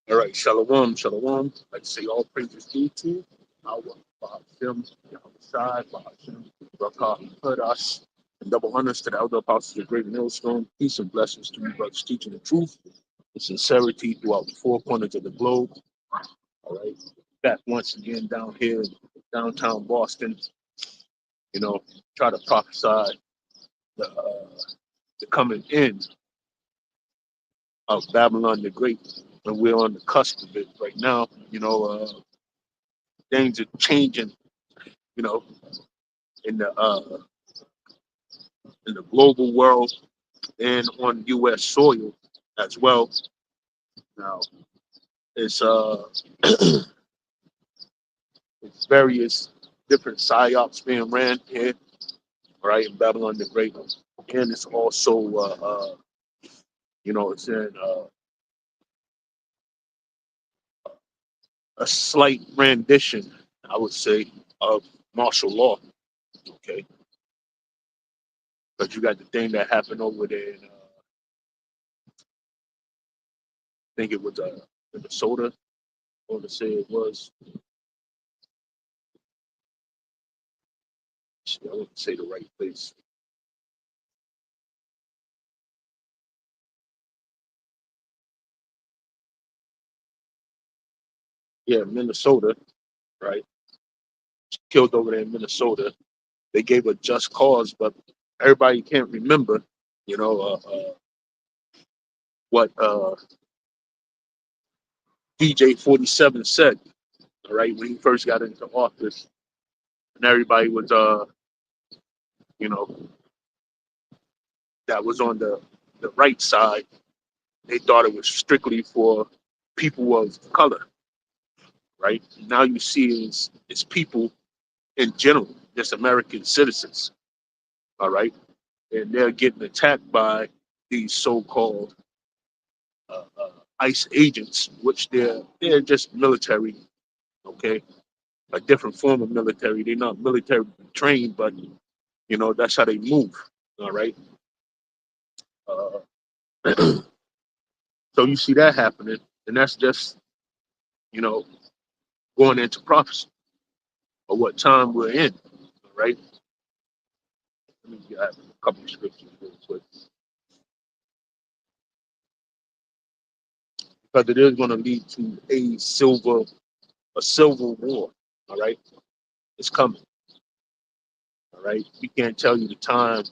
All right, shalom, shalom. Like to say all praises due to our Hashem, Side, Hashem, Rakah, heard us, and double honors to the elder apostles of Great Millstone. Peace and blessings to you, brothers, teaching the truth and sincerity throughout the four corners of the globe. All right, back once again down here in downtown Boston, you know, try to prophesy the coming end of Babylon the Great. And we're on the cusp of it right now. Things are changing, you know, in the global world and on U.S. soil as well. Now, it's it's various different psyops being ran here, right, in Babylon the Great, and it's also it's in a slight rendition, I would say, of martial law. Okay, but you got the thing that happened over there in, I think it was Minnesota, or to say it was, I wouldn't say the right place. Yeah, Minnesota, right? Killed over there in Minnesota. They gave a just cause, but everybody can't remember, you know, what DJ 47 said, all right, when he first got into office, and everybody was, you know, that was on the right side. They thought it was strictly for people of color, right? Now you see it's people in general, just American citizens, all right, and they're getting attacked by these so-called ICE agents, which they're just military, okay, a different form of military. They're not military trained, but that's how they move, all right. Uh, so you see that happening, and that's just you know going into prophecy of what time we're in, all right. Let me get a couple of scriptures real quick because it is going to lead to a civil war, all right. It's coming, all right. We can't tell you the time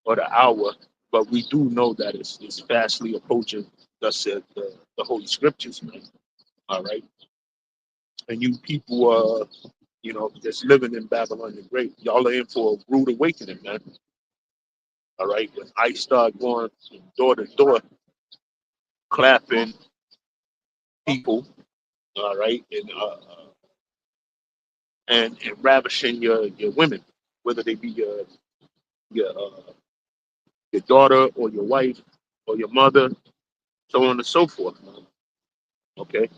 or the hour, but we do know that it's fastly approaching. Thus said the Holy Scriptures, man. All right, and you people, just living in Babylon the Great, y'all are in for a rude awakening, man. All right, when I start going from door to door, clapping people, all right, and ravishing your women, whether they be your daughter or your wife or your mother, so on and so forth. Man. Okay,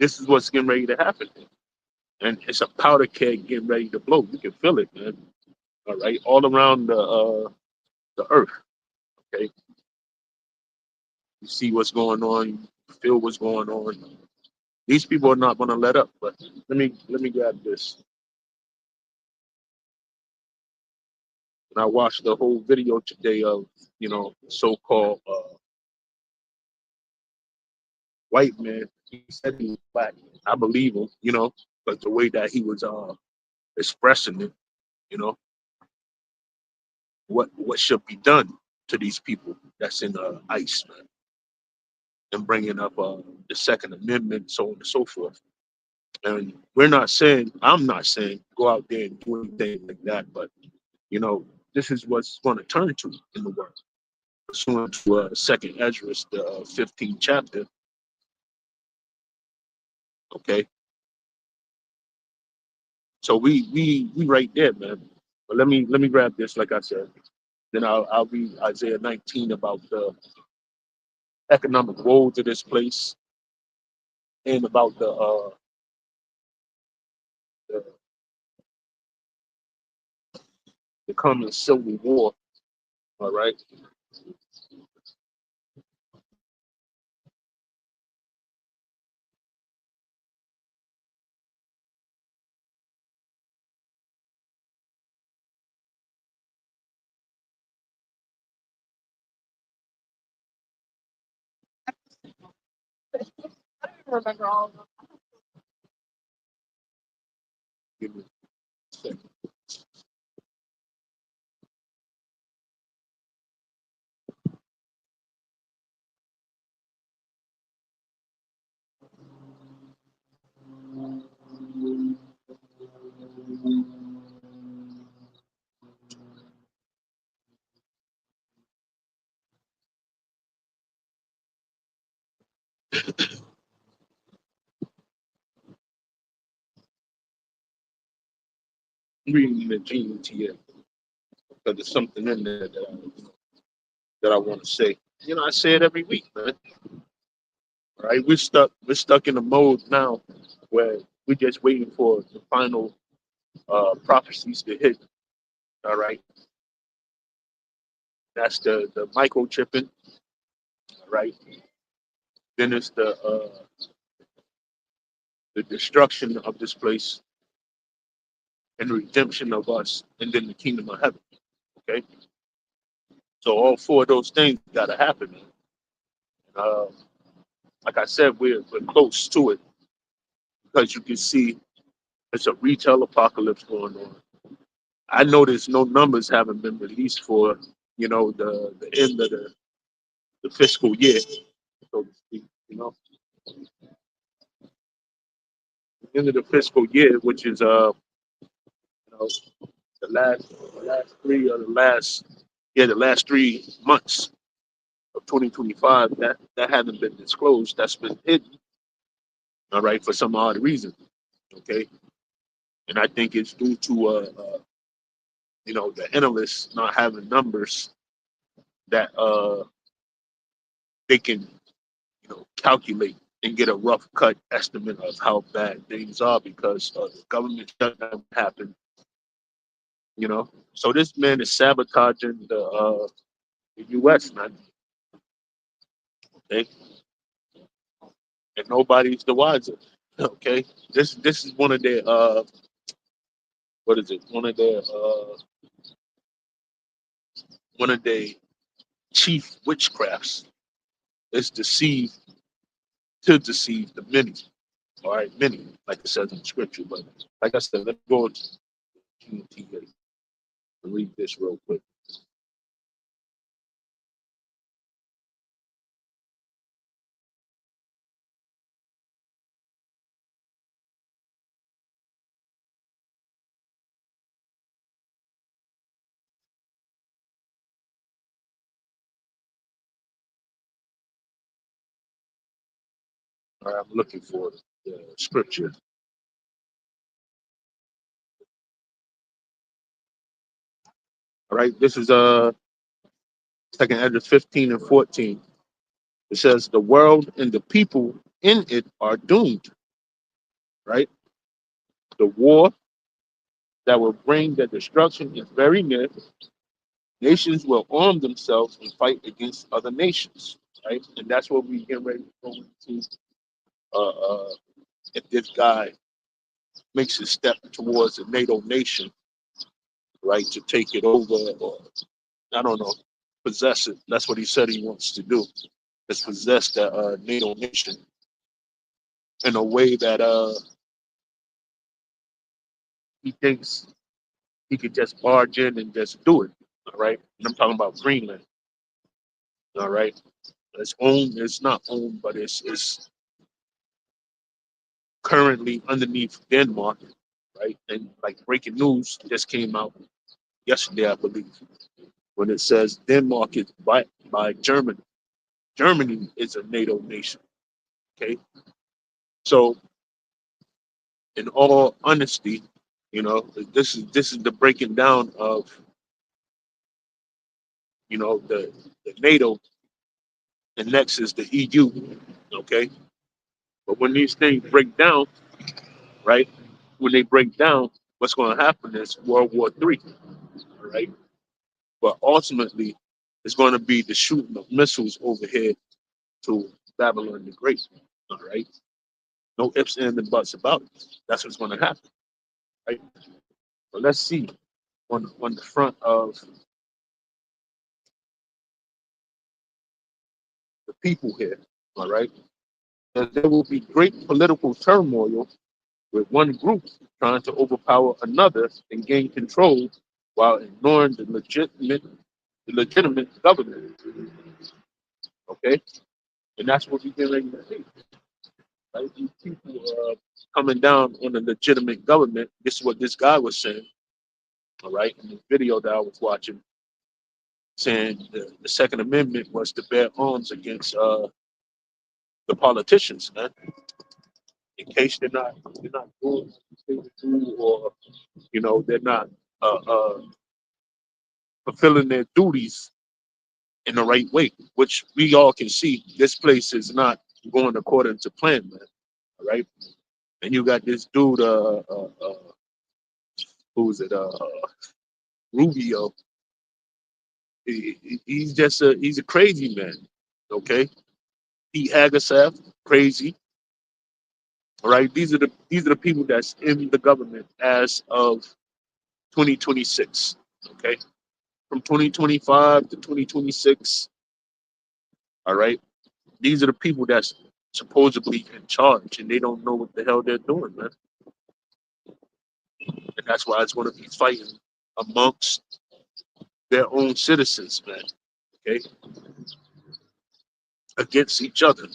this is what's getting ready to happen, and it's a powder keg getting ready to blow. You can feel it, man. All right, all around the earth. Okay, you see what's going on, you feel what's going on. These people are not going to let up. But let me grab this. And I watched the whole video today of so-called white man. He said he was black. I believe him, but the way that he was expressing it, you know, what should be done to these people that's in ICE, man, and bringing up the Second Amendment, so on and so forth. And I'm not saying go out there and do anything like that, but you know, this is what's going to turn to in the world. Pursuant to Second Ezra, the 15th chapter. Okay, so we right there, man. But let me grab this, like I said. Then I'll read Isaiah 19 about the economic woes of this place and about the, the coming civil war. All right. Give me a second. I'm reading the GUTA because there's something in there that I want to say. I say it every week, man. All right, we're stuck in a mode now where we're just waiting for the final prophecies to hit. All right, that's the microchipping. All right, then it's the destruction of this place and the redemption of us, and then the kingdom of heaven. Okay, so all four of those things got to happen. Man. Uh, like I said, we're close to it because you can see it's a retail apocalypse going on. I noticed no numbers haven't been released for the end of the fiscal year, so to speak. The end of the fiscal year, which is you know the last three or the last 3 months of 2025 that hasn't been disclosed. That's been hidden. All right, for some odd reason. Okay, and I think it's due to the analysts not having numbers that they can calculate and get a rough cut estimate of how bad things are because the government shutdown happened. So this man is sabotaging the U.S. man. Okay, and nobody's the wiser. Okay, this is one of their what is it? One of their chief witchcrafts is to deceive the many. All right, many, like it says in scripture. But like I said, let's go to GTA and read this real quick. All right, I'm looking for the scripture. All right, this is Second Ezra 15 and 14. It says, "The world and the people in it are doomed." Right, the war that will bring their destruction is very near. Nations will arm themselves and fight against other nations. Right, and that's what we get ready to go into. Uh, uh, if this guy makes a step towards a NATO nation, right, to take it over, or I don't know, possess it. That's what he said he wants to do. Is possess the NATO nation in a way that he thinks he could just barge in and just do it. All right, and I'm talking about Greenland. All right, it's owned. It's not owned, but it's currently underneath Denmark. Right, and like breaking news just came out yesterday, I believe, when it says Denmark is by Germany. Germany is a NATO nation. Okay, so in all honesty, this is the breaking down of the NATO, and next is the EU. Okay, but when these things break down, right? When they break down, what's going to happen is World War III. All right, but ultimately, it's going to be the shooting of missiles over here to Babylon the Great. All right, no ifs ands and buts about it. That's what's going to happen. Right. But let's see on the front of the people here. All right. As there will be great political turmoil with one group trying to overpower another and gain control while ignoring the legitimate government. Okay, and that's what we get ready to see. Right? These people are coming down on the legitimate government. This is what this guy was saying. All right, in the video that I was watching, saying the Second Amendment was to bear arms against the politicians, man, in case they're not doing what they would do, or they're not fulfilling their duties in the right way, which we all can see this place is not going according to plan, man. All right. And you got this dude, who's it, Rubio. He's just he's a crazy man. Okay. Pete Haggersaff, crazy. All right. These are the people that's in the government as of 2026. Okay. From 2025 to 2026. All right. These are the people that's supposedly in charge, and they don't know what the hell they're doing, man. And that's why it's going to be fighting amongst their own citizens, man. Okay, against each other.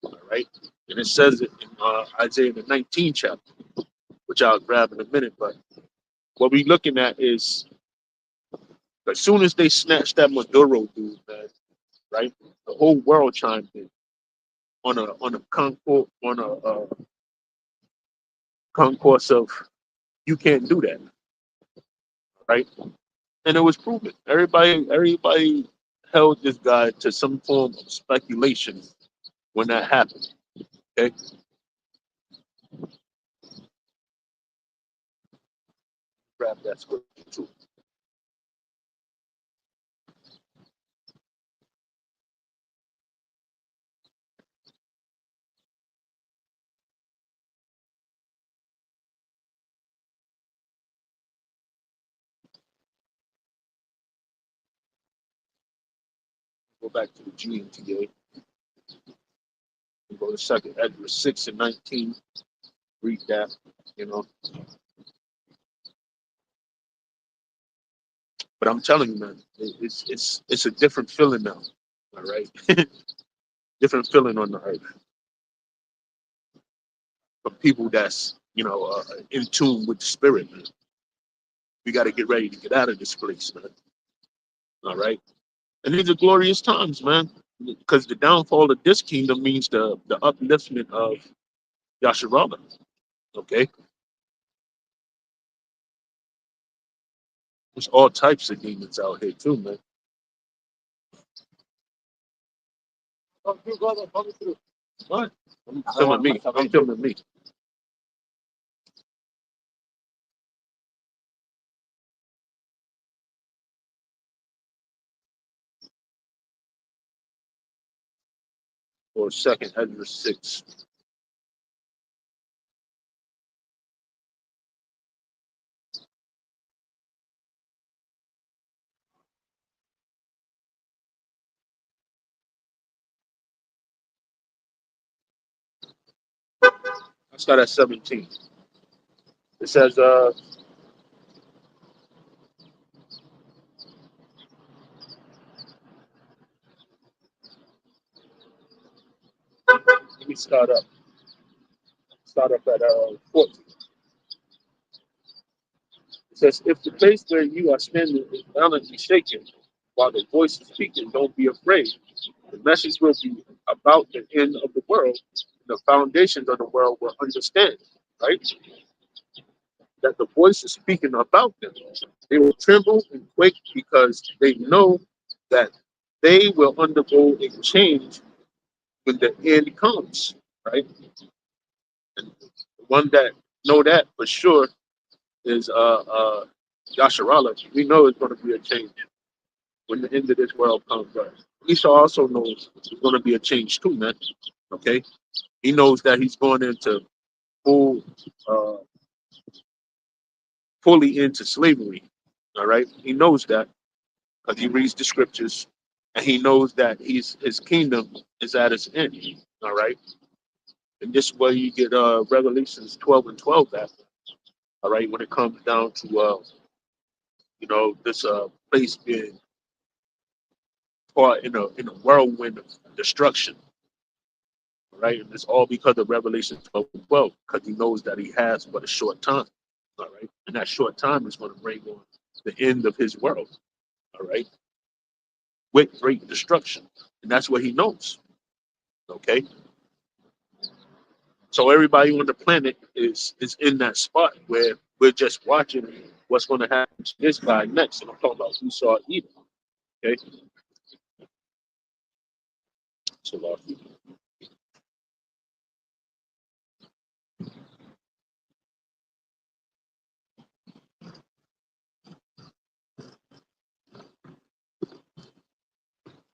All right, and it says it in Isaiah the 19th chapter, which I'll grab in a minute. But what we're looking at is as soon as they snatched that Maduro dude, man, right, the whole world chimed in on a concourse of you can't do that, right? And it was proven. Everybody held this guy to some form of speculation when that happened. Okay, grab that scripture too. Go back to the GNTA and go to Second Edward 6 and 19. Read that. You know, but I'm telling you, man, it's a different feeling now. All right, different feeling on the earth for people that's in tune with the spirit, man. We got to get ready to get out of this place, man. All right. And these are glorious times, man, because the downfall of this kingdom means the upliftment of Yasharala. Okay, there's all types of demons out here too, man. What? I'm filming me. I'm filming me. For a second, Ezra 6. I start at 17. It says, let me start up. Start up at 14. It says, if the place where you are standing is violently shaken, while the voice is speaking, don't be afraid. The message will be about the end of the world. The foundations of the world will understand, right? That the voice is speaking about them. They will tremble and quake because they know that they will undergo a change when the end comes, right? And the one that know that for sure is Yasharala. We know it's going to be a change when the end of this world comes. But Esau also knows there's going to be a change too, man. Okay, he knows that he's going into full, uh, fully into slavery. All right, he knows that because he reads the scriptures, and he knows that his kingdom is at its end. All right, And this is where you get Revelations 12 and 12 at. All right, when it comes down to this place being caught in a whirlwind of destruction. All right, and it's all because of Revelation 12 and 12, because he knows that he has but a short time. All right, and that short time is going to bring on the end of his world. All right, with great destruction, and that's what he knows. Okay, so everybody on the planet is in that spot where we're just watching what's going to happen to this guy next. And I'm talking about Esau Edom. Okay, so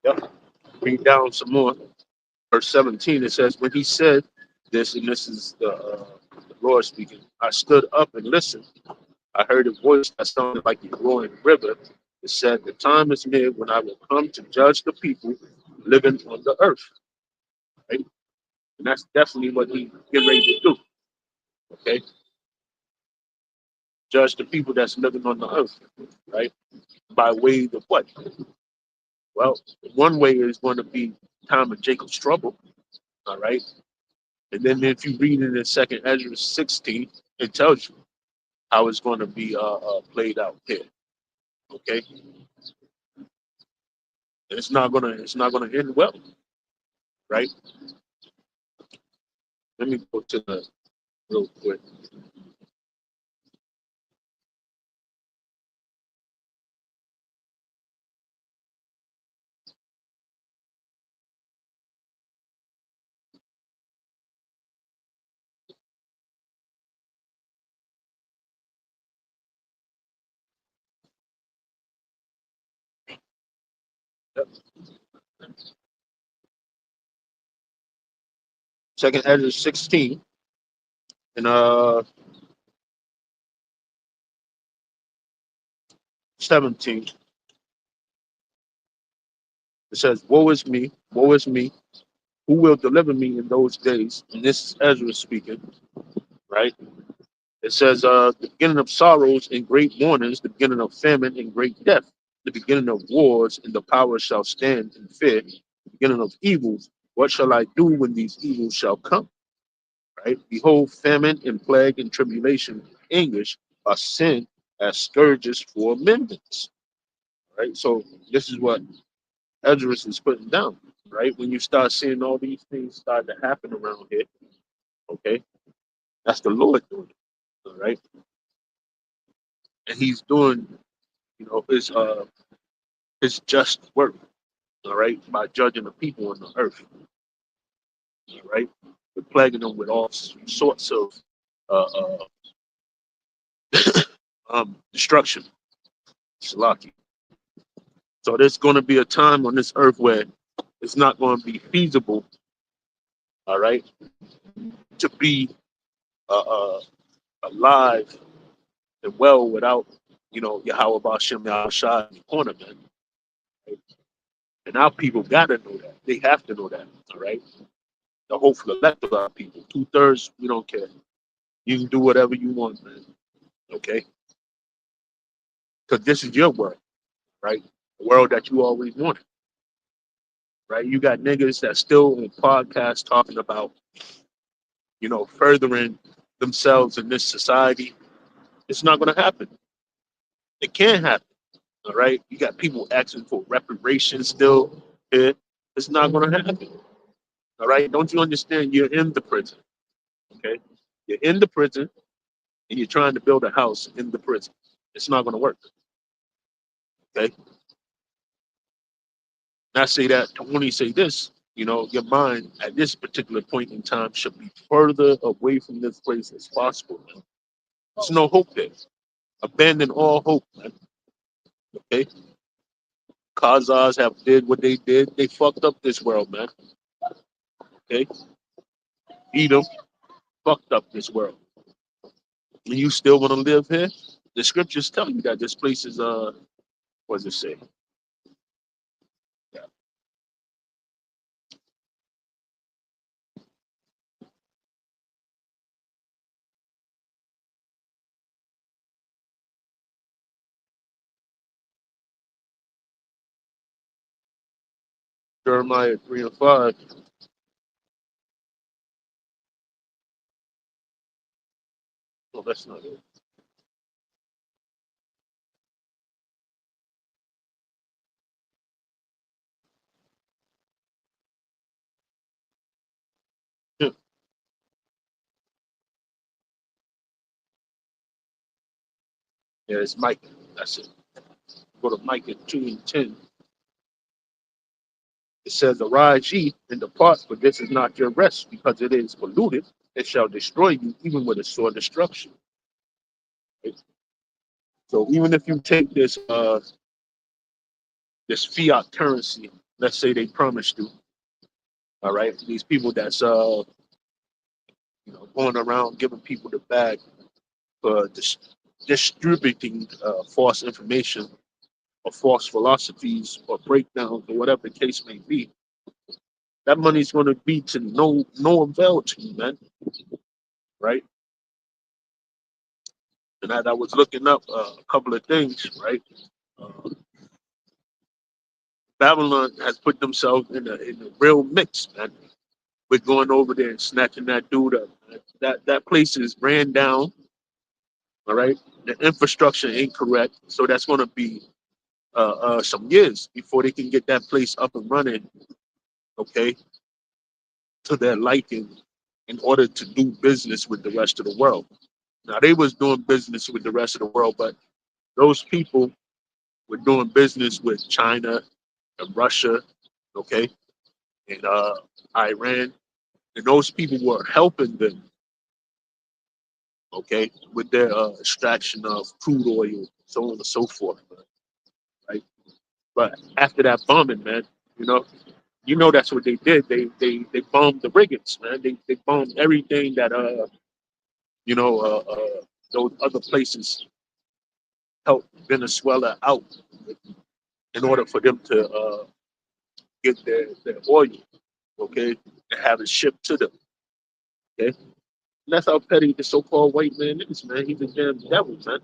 yep. Read down some more. Verse 17. It says, when he said this, and this is the Lord speaking, I stood up and listened. I heard a voice that sounded like a roaring river. It said, the time is near when I will come to judge the people living on the earth. Right? And that's definitely what he getting ready to do. Okay? Judge the people that's living on the earth. Right? By way of what? Well, one way is going to be time of Jacob's trouble. All right. And then if you read it in Second Ezra 16, it tells you how it's going to be played out here. Okay, and it's not gonna end well, right? Let me go to the real quick. Yep. Second Ezra 16 and 17. It says, woe is me, who will deliver me in those days?" And this is Ezra speaking, right? It says, the beginning of sorrows and great mournings, the beginning of famine and great death, the beginning of wars, and the power shall stand in fear, the beginning of evils. What shall I do when these evils shall come? Right? Behold, famine and plague and tribulation and anguish are sent as scourges for amendments. Right? So this is what Esdras is putting down. Right? When you start seeing all these things start to happen around here, okay, that's the Lord doing it. All right. And he's doing, his just work, all right, by judging the people on the earth, all right, but plaguing them with all sorts of uh, uh, destruction. Salaki. So there's going to be a time on this earth where it's not going to be feasible, all right, to be uh, uh, alive and well without, Yahweh Bashem Yahushua in the corner, man. Right? And our people got to know that. They have to know that, all right? The whole elect of our people, 2/3, we don't care. You can do whatever you want, man. Okay, because this is your world, right? The world that you always wanted, right? You got niggas that still on podcasts talking about, furthering themselves in this society. It's not going to happen. It can't happen. All right. You got people asking for reparations still. Here. It's not going to happen. All right. Don't you understand? You're in the prison. Okay. You're in the prison and you're trying to build a house in the prison. It's not going to work. Okay. And I say that to only say this, your mind at this particular point in time should be further away from this place as possible. Man. There's no hope there. Abandon all hope, man. Okay? Khazars have did what they did. They fucked up this world, man. Okay? Edom fucked up this world. And you still want to live here? The scriptures tell you that this place is what does it say? Yeah. Jeremiah 3 and 5. No, that's not it. Yeah, yeah, it's Micah. That's it. Go to Micah 2 and 10. It says, Arise ye and depart, for this is not your rest, because it is polluted. It shall destroy you, even with a sore destruction. Right? So even if you take this fiat currency, let's say they promised you, all right, these people that's going around giving people the bag for distributing false information or false philosophies or breakdowns or whatever the case may be, that money's going to be to no avail to you, man. Right? And I was looking up a couple of things, right? Uh, Babylon has put themselves in a real mix, man. With going over there and snatching that dude up. That place is ran down, all right? The infrastructure ain't correct, so that's going to be some years before they can get that place up and running, okay, to their liking in order to do business with the rest of the world. Now, they was doing business with the rest of the world, but those people were doing business with China and Russia, okay, and Iran, and those people were helping them, okay, with their extraction of crude oil, so on and so forth, right? But after that bombing, man, you know, that's what they did. They bombed the brigands, man. They bombed everything that you know those other places helped Venezuela out in order for them to get their oil, okay, and have it shipped to them, okay. And that's how petty the so-called white man is, man. He's a damn devil, man.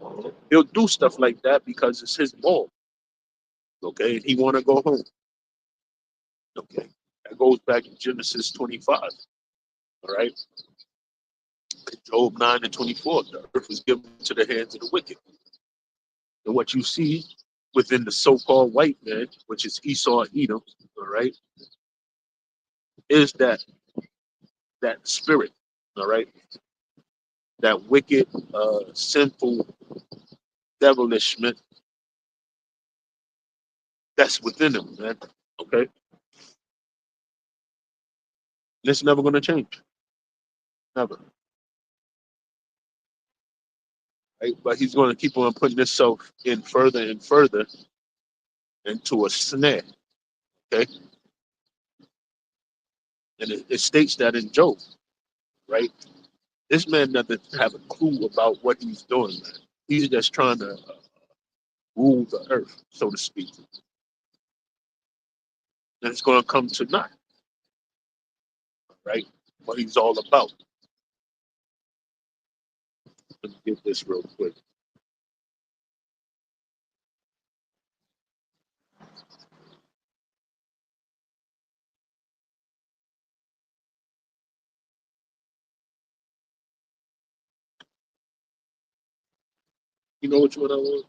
He'll do stuff like that because it's his ball, okay, and he want to go home, okay. That goes back to Genesis 25, all right. Job 9 and 24, the earth was given to the hands of the wicked. And what you see within the so-called white man, which is Esau and Edom, all right, is that spirit, all right, that wicked, sinful devilishment that's within them, man. Okay, and it's never going to change, never. Right? But he's going to keep on putting himself in further and further into a snare. Okay, and it states that in Job, right? This man doesn't have a clue about what he's doing, man. He's just trying to rule the earth, so to speak, and it's going to come to naught, right? What he's all about. Let me get this real quick. You know which one I want?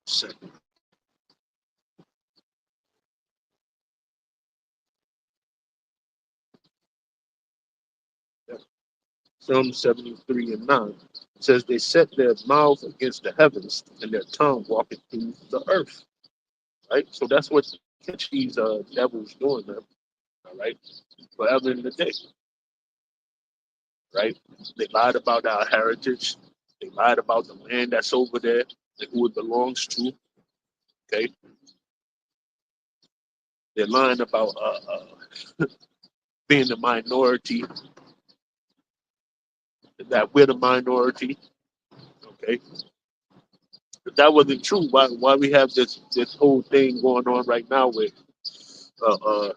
Second. Yeah. Psalm 73 and 9 says, they set their mouth against the heavens and their tongue walking through the earth. Right? So that's what these devils doing, man. All right? Forever in the day. Right? They lied about our heritage. They lied about the land that's over there and who it belongs to. Okay? They're lying about being the minority, that we're the minority. Okay? If that wasn't true, why we have this whole thing going on right now with uh, uh,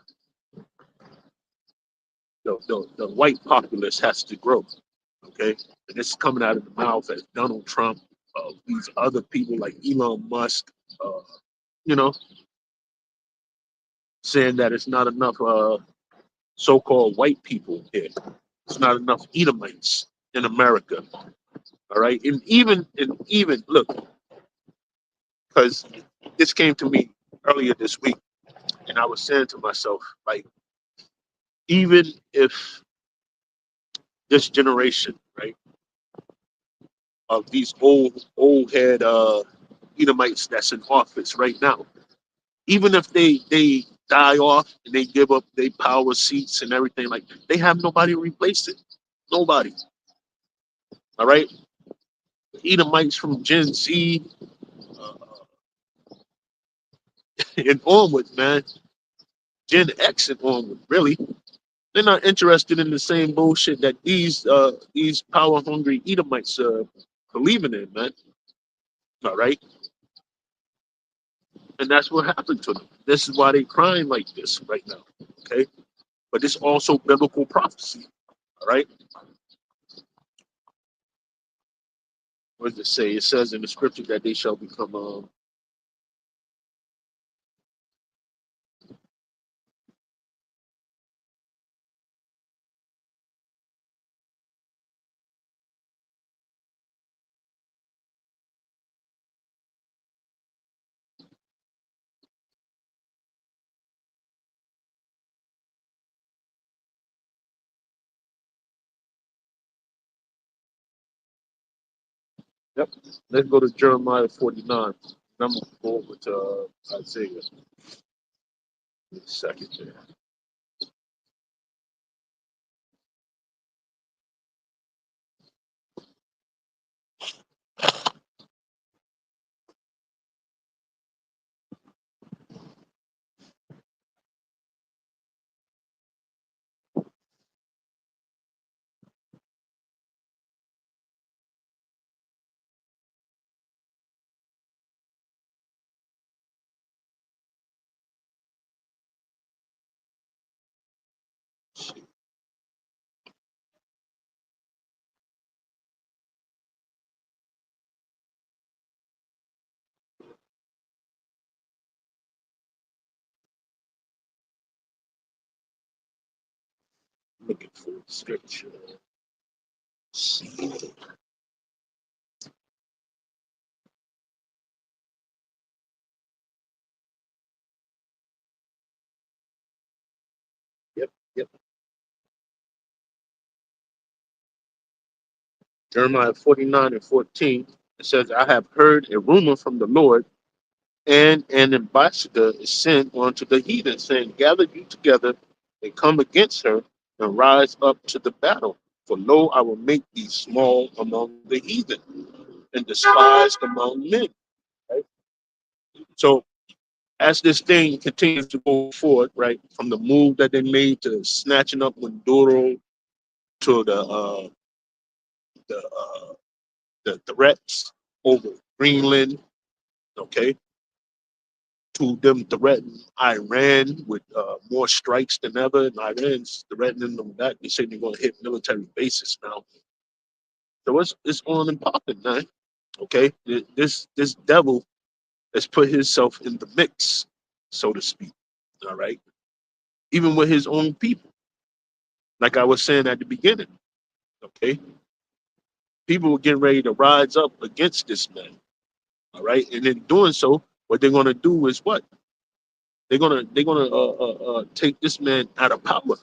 the white populace has to grow, okay? And it's coming out of the mouth of Donald Trump, these other people like Elon Musk, uh, you know, saying that it's not enough so-called white people here. It's not enough Edomites in America. All right, and even look, because this came to me earlier this week, and I was saying to myself, like, even if this generation, right, of these old head Edomites that's in office right now, even if they die off and they give up their power seats and everything, like they have nobody to replace it. Nobody. All right. Edomites from Gen Z uh, and onward, man. Gen X and onward, really. They're not interested in the same bullshit that these power hungry Edomites believing in, man. All right. And that's what happened to them. This is why they crying like this right now. Okay. But it's also biblical prophecy. All right. What does it say? It says in the scripture that they shall become yep. Let's go to Jeremiah 49. I'm gonna go over to Isaiah in a second there. Looking for the scripture. See. Yep, yep. Jeremiah 49 and 14. It says, I have heard a rumor from the Lord, and an ambassador is sent unto the heathen, saying, gather you together and come against her and rise up to the battle. For lo, I will make thee small among the heathen and despised among men. Right? So as this thing continues to go forward, right, from the move that they made to snatching up Maduro to the the threats over Greenland, okay, to them threatening Iran with more strikes than ever, and Iran's threatening them back. They say they're going to hit military bases now. So it's on and popping, man. Okay, this devil has put himself in the mix, so to speak. All right, even with his own people, like I was saying at the beginning. Okay, people were getting ready to rise up against this man. All right, and in doing so, what they're going to do is what they're gonna take this man out of power.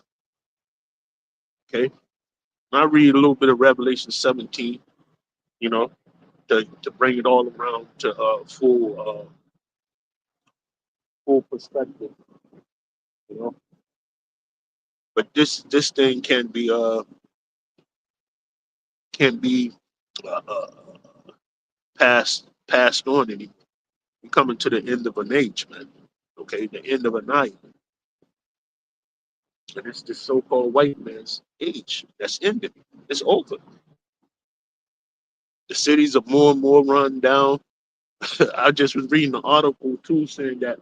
Okay, I read a little bit of Revelation 17, you know, to bring it all around to full perspective, you know. But this thing can be uh, uh, passed on anymore. We're coming to the end of an age, man. Okay, the end of a night, and it's the so-called white man's age that's ending. It's over. The cities are more and more run down. I just was reading an article too saying that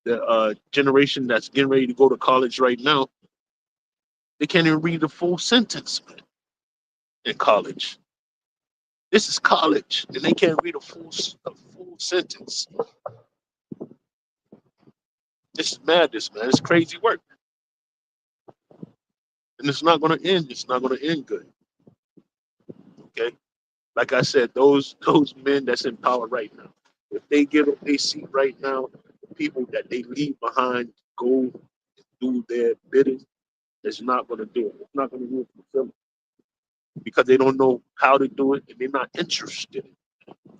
the generation that's getting ready to go to college right now, they can't even read a full sentence, man, in college. This is college, and they can't read a full sentence. This is madness, man. It's crazy work, and it's not going to end. It's not going to end good. Okay, like I said, those men that's in power right now, if they give up their seat right now, the people that they leave behind go do their bidding, it's not going to do it. It's not going to do it for them because they don't know how to do it and they're not interested.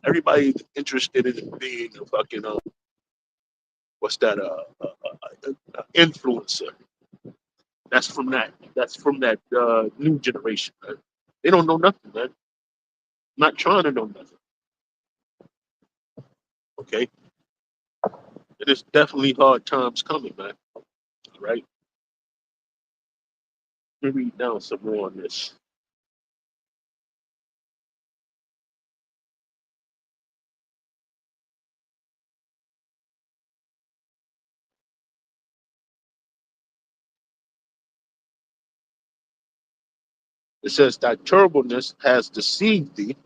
Everybody's interested in being a fucking what's that influencer. That's from that new generation, man. They don't know nothing, man. Not trying to know nothing. Okay, it is definitely hard times coming, man. All right, let me read down some more on this. It says that terribleness has deceived thee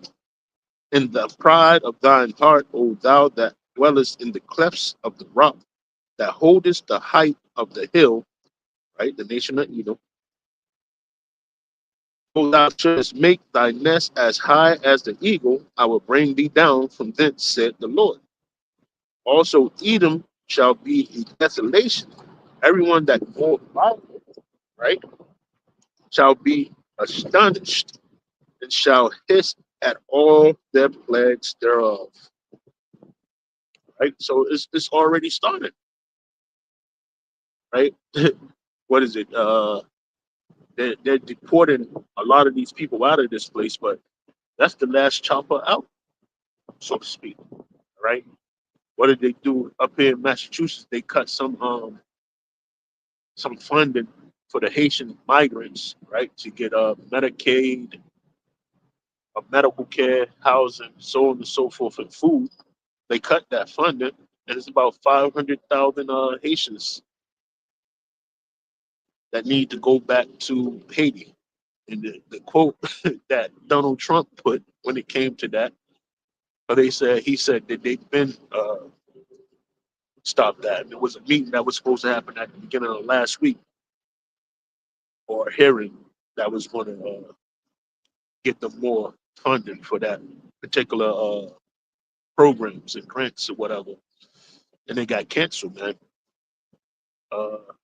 in the pride of thine heart, O thou that dwellest in the clefts of the rock, that holdest the height of the hill, right? The nation of Edom. O thou shouldest make thy nest as high as the eagle, I will bring thee down from thence, said the Lord. Also, Edom shall be a desolation. Everyone that goeth by it, right, shall be astonished and shall hiss at all their plagues thereof. Right? So it's already started, right? What is it? They're deporting a lot of these people out of this place, but that's the last chopper out, so to speak. Right? What did they do up here in Massachusetts? They cut some funding for the Haitian migrants, right, to get Medicaid, medical care, housing, so on and so forth, and food. They cut that funding, and it's about 500,000 Haitians that need to go back to Haiti. And the quote that Donald Trump put when it came to that, he said that they've been stopped that. There was a meeting that was supposed to happen at the beginning of last week, or a hearing that was going to get them more funding for that particular programs and grants or whatever, and they got canceled, man.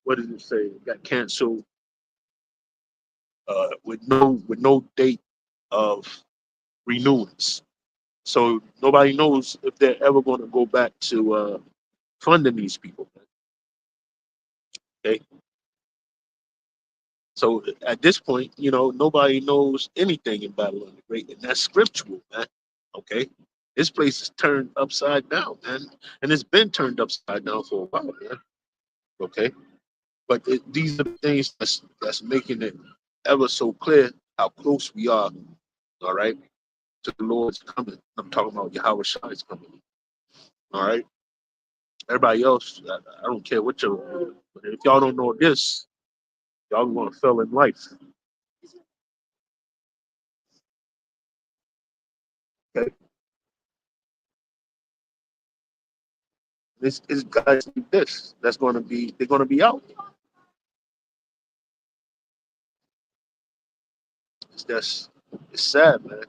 What did it say? It got canceled with no date of renewance. So nobody knows if they're ever going to go back to funding these people. Okay, so at this point, nobody knows anything in Babylon the Great, and that's scriptural, man. Okay, this place is turned upside down, man, and it's been turned upside down for a while, man. Okay, but these are the things that's making it ever so clear how close we are. All right, to the Lord's coming. I'm talking about Yahweh Shai's coming. All right. Everybody else, I don't care what you're, but if y'all don't know this, y'all want to fail in life. Okay. This is guys like this that's going to be, they're going to be out. It's sad, man.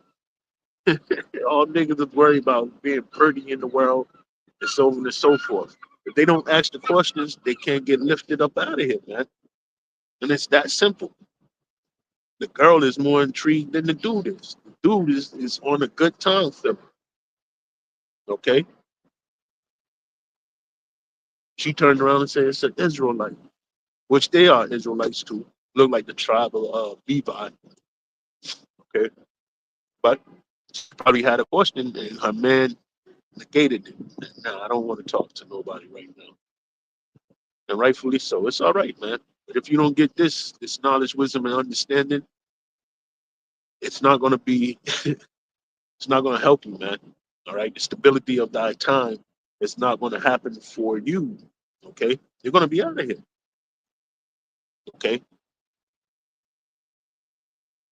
All niggas is worried about being pretty in the world and so on and so forth. If they don't ask the questions, they can't get lifted up out of here, man. And it's that simple. The girl is more intrigued than the dude is. The dude is on a good time film. Okay. She turned around and said it's an Israelite, which they are Israelites too. Look like the tribe of Levi. Okay. But she probably had a question and her man negated it. Nah, I don't want to talk to nobody right now. And rightfully so. It's all right, man. But if you don't get this knowledge, wisdom, and understanding, it's not gonna be It's not going to help you, man. All right. The stability of thy time is not going to happen for you. Okay. You're going to be out of here. Okay.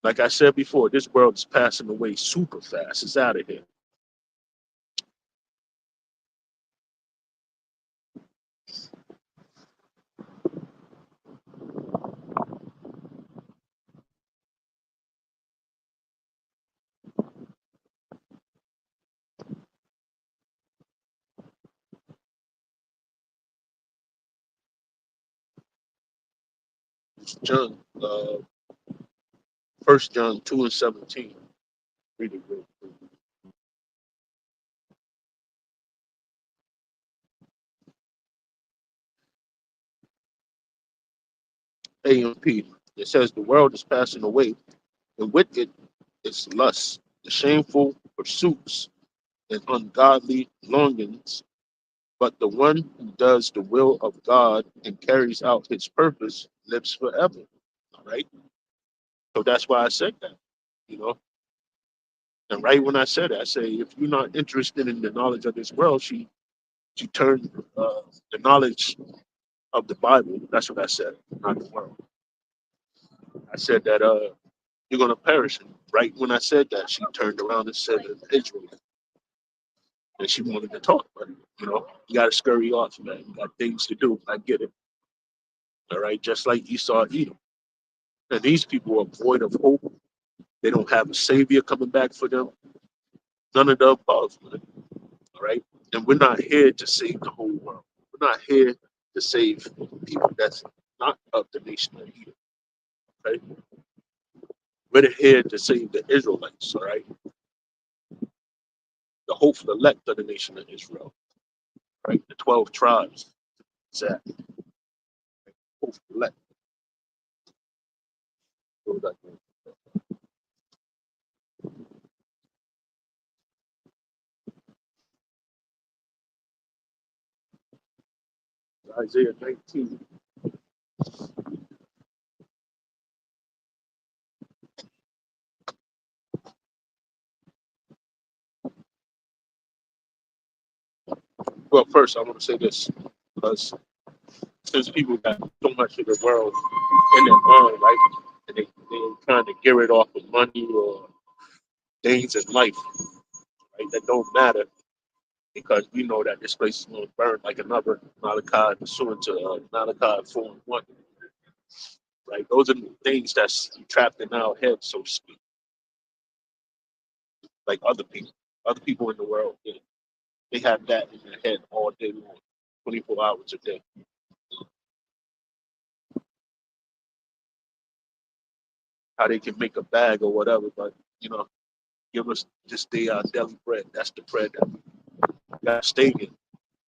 Like I said before, this world is passing away super fast. It's out of here. John, 1 John 2:17. Read it real quick. AMP. It says the world is passing away, and with it its lust, the shameful pursuits, and ungodly longings. But the one who does the will of God and carries out his purpose lives forever. All right. So that's why I said that, you know. And right when I said it, I say, if you're not interested in the knowledge of this world, she turned the knowledge of the Bible. That's what I said, not the world. I said that you're gonna perish. And right when I said that, she turned around and said Israel, and she wanted to talk. But you got to scurry off, man. You got things to do. I get it. All right, just like Esau, Edom. And these people are void of hope. They don't have a savior coming back for them. None of the above, man. All right, and we're not here to save the whole world. We're not here to save people that's not of the nation of Edom. Okay, we're here to save the Israelites. All right, the hopeful elect of the nation of Israel. Right, the 12 tribes. Exactly. Hopeful elect. Isaiah 19. Well, first, I want to say this because since people got so much of the world in their mind, right, and they're trying to gear it off of money or things in life, right, that don't matter because we know that this place is going to burn like another Malachi, pursuant to Malachi 4 and 1, right? Those are the things that's trapped in our head, so to speak, like other people. Other people in the world, they have that in their head all day long, 24 hours a day. How they can make a bag or whatever, but you know, give us this day our daily bread. That's the bread that we got to stay in.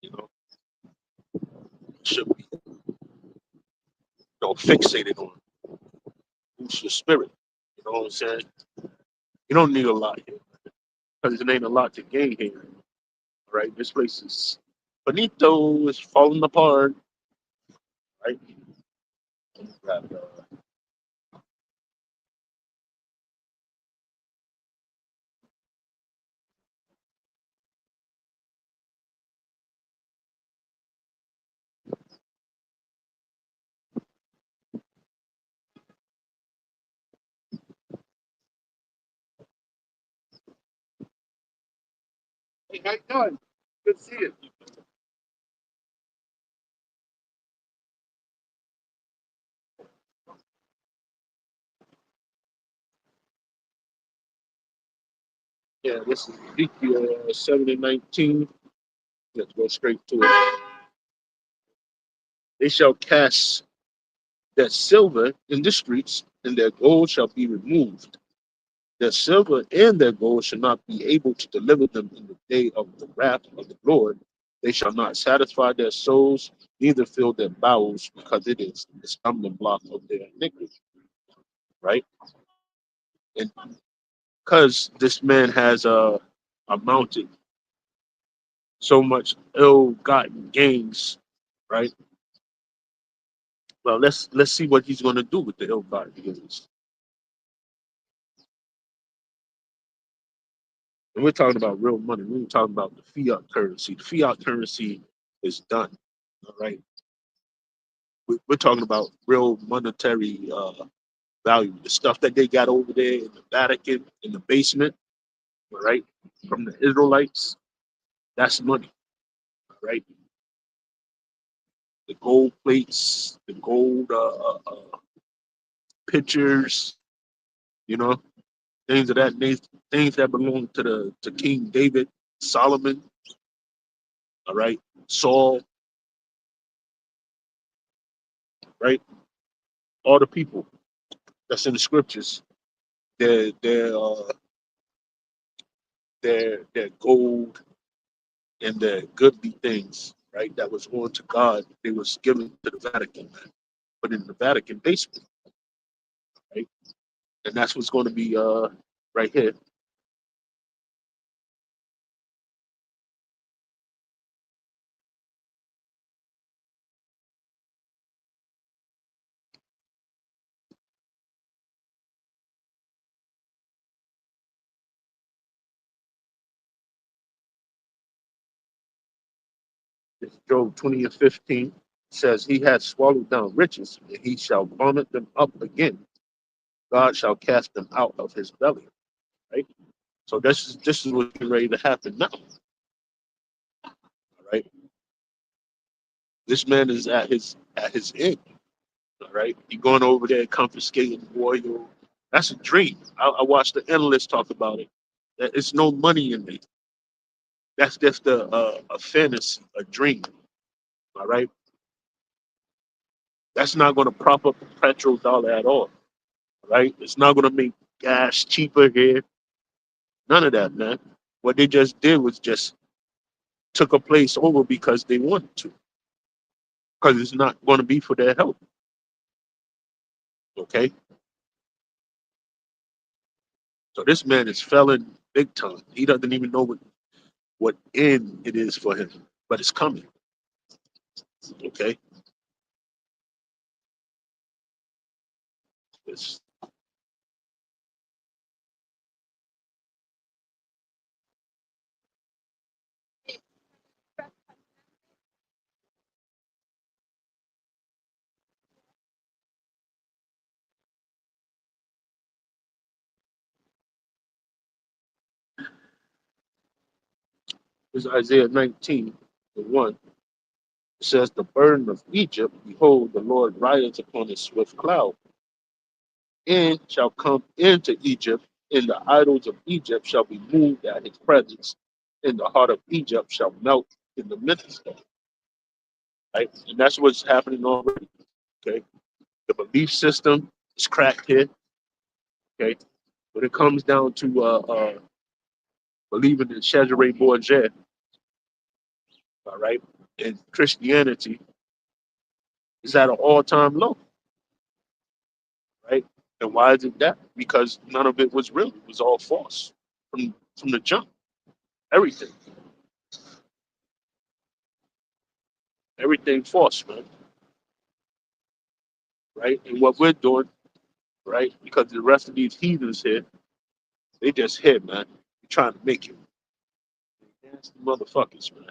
You know, should be fixated on. Boost your spirit. You know what I'm saying? You don't need a lot here because there ain't a lot to gain here. All right, this place is bonito. It's falling apart. Right? Got, hey, how you doing? Good to see you. Yeah, this is Ezekiel 7 and 19. Let's go straight to it. They shall cast their silver in the streets, and their gold shall be removed. Their silver and their gold shall not be able to deliver them in the day of the wrath of the Lord. They shall not satisfy their souls, neither fill their bowels, because it is the stumbling block of their iniquity. Right? And because this man has amounted so much ill-gotten gains, right? Well, let's see what he's going to do with the ill-gotten gains. And we're talking about real money. We're talking about the fiat currency. The fiat currency is done. All right. We're talking about real monetary value. The stuff that they got over there in the Vatican, in the basement, all right, from the Israelites, that's money, all right? The gold plates, the gold pictures, you know, things of that nature, things that belong to King David, Solomon, all right, Saul, right? All the people that's in the scriptures, their their gold and their goodly things, right? That was going to God. They was given to the Vatican, man. But in the Vatican basement, right? And that's what's going to be right here. It's Job 20 and 15 says, He has swallowed down riches, and he shall vomit them up again. God shall cast them out of his belly. Right? So this is what's getting ready to happen now. All right. This man is at his end. All right. He going over there confiscating oil. That's a dream. I watched the analysts talk about it. It's no money in it. That's just a fantasy, a dream. All right. That's not going to prop up the petrodollar at all. Right? It's not going to make gas cheaper here. None of that, man. What they just did was just took a place over because they wanted to, because it's not going to be for their health. Okay? So this man is felling big time. He doesn't even know what end it is for him, but it's coming. Okay? It's, it's Isaiah 19, the 1. It says, The burden of Egypt, behold, the Lord rideth upon a swift cloud, and shall come into Egypt, and the idols of Egypt shall be moved at his presence, and the heart of Egypt shall melt in the midst of it. Right? And that's what's happening already. Okay. The belief system is cracked here. Okay. When it comes down to believing in Cesare Borgia, all right, and Christianity is at an all-time low, right? And why is it that? Because none of it was real. It was all false from the jump. Everything, everything false, man. Right? And what we're doing, right? Because the rest of these heathens here, they just here, man. They're trying to make it. Nasty motherfuckers, man.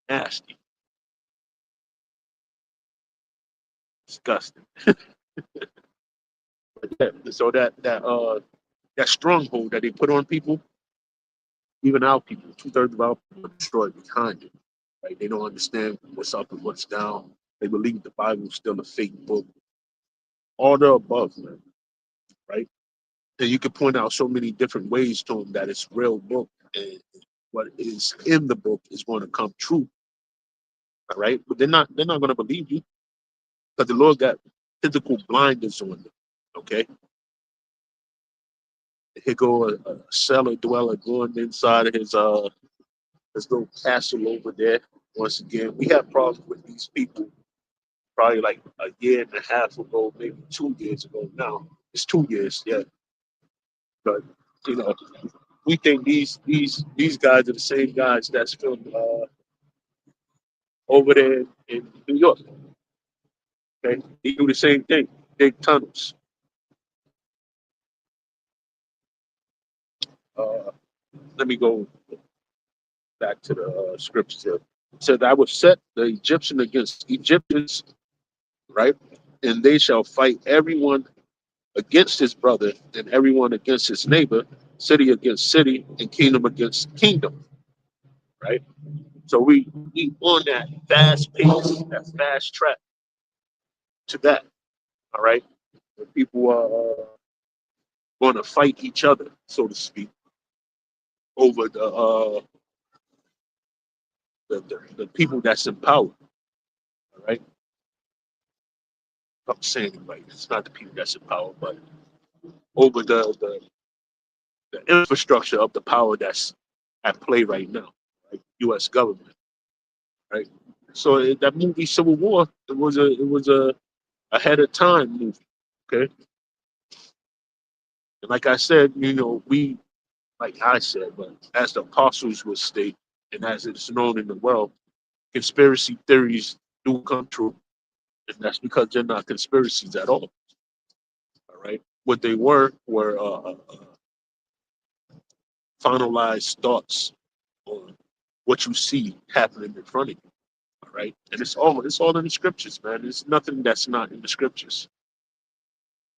Nasty, disgusting. But yeah, so that stronghold that they put on people, even our people, 2/3 of our people are destroyed behind it. Right? They don't understand what's up and what's down. They believe the Bible is still a fake book. All the above, man. Right? And you can point out so many different ways to them that it's real book and what is in the book is going to come true. All right, but they're not going to believe you because the Lord got physical blinders on them. Okay, here go a cellar dweller going inside of his little castle over there. Once again, we have problems with these people. Probably like a year and a half ago, maybe 2 years ago. Now it's 2 years, yeah. But you know, we think these guys are the same guys that's filmed over there in New York. Okay, they do the same thing. Big tunnels. uh, let me go back to the scripture. It said, I will set the Egyptian against Egyptians, right? And they shall fight everyone against his brother and everyone against his neighbor, city against city, and kingdom against kingdom, right? So we on that fast pace, that fast track to that, all right? Where people are going to fight each other, so to speak, over the people that's in power, all right? I'm saying it right. It's not the people that's in power, but over the infrastructure of the power that's at play right now, like U.S. government, right? So that movie Civil War, it was a ahead of time movie, okay? And like I said, we like I said, but as the apostles would state, and as it's known in the world, conspiracy theories do come true, and that's because they're not conspiracies at all. All right, what they were finalized thoughts on what you see happening in front of you. All right, and it's all in the scriptures, man. There's nothing that's not in the scriptures.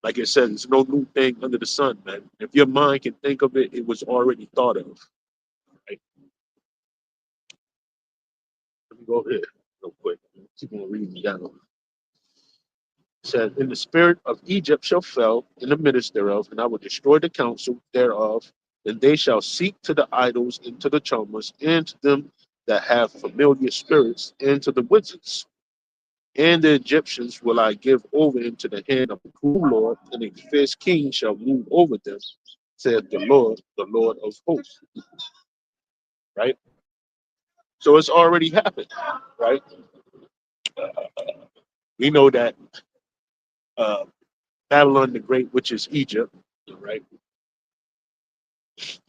Like I said, there's no new thing under the sun, man. If your mind can think of it, it was already thought of. Right? Let me go here real quick. Keep on reading down. It says, "In the spirit of Egypt shall fell in the midst thereof, and I will destroy the counsel thereof, and they shall seek to the idols and to the charmers, and to them that have familiar spirits, and to the wizards. And the Egyptians will I give over into the hand of the cruel Lord, and a fierce king shall rule over them, saith the Lord of hosts." Right? So it's already happened, right? We know that uh, Babylon the Great, which is Egypt, right,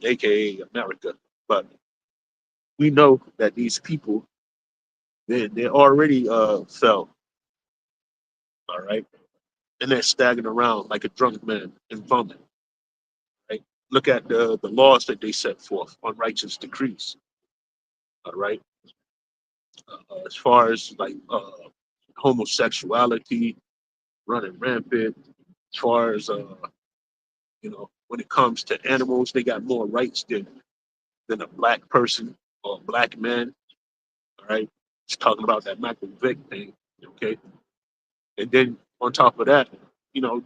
aka America, but we know that these people they already fell, all right, and they're staggering around like a drunk man in vomit, right? Look at the laws that they set forth, unrighteous decrees, all right, as far as like homosexuality running rampant, as far as when it comes to animals, they got more rights than a black person or a black man. All right, it's talking about that Michael Vick thing. Okay, and then on top of that,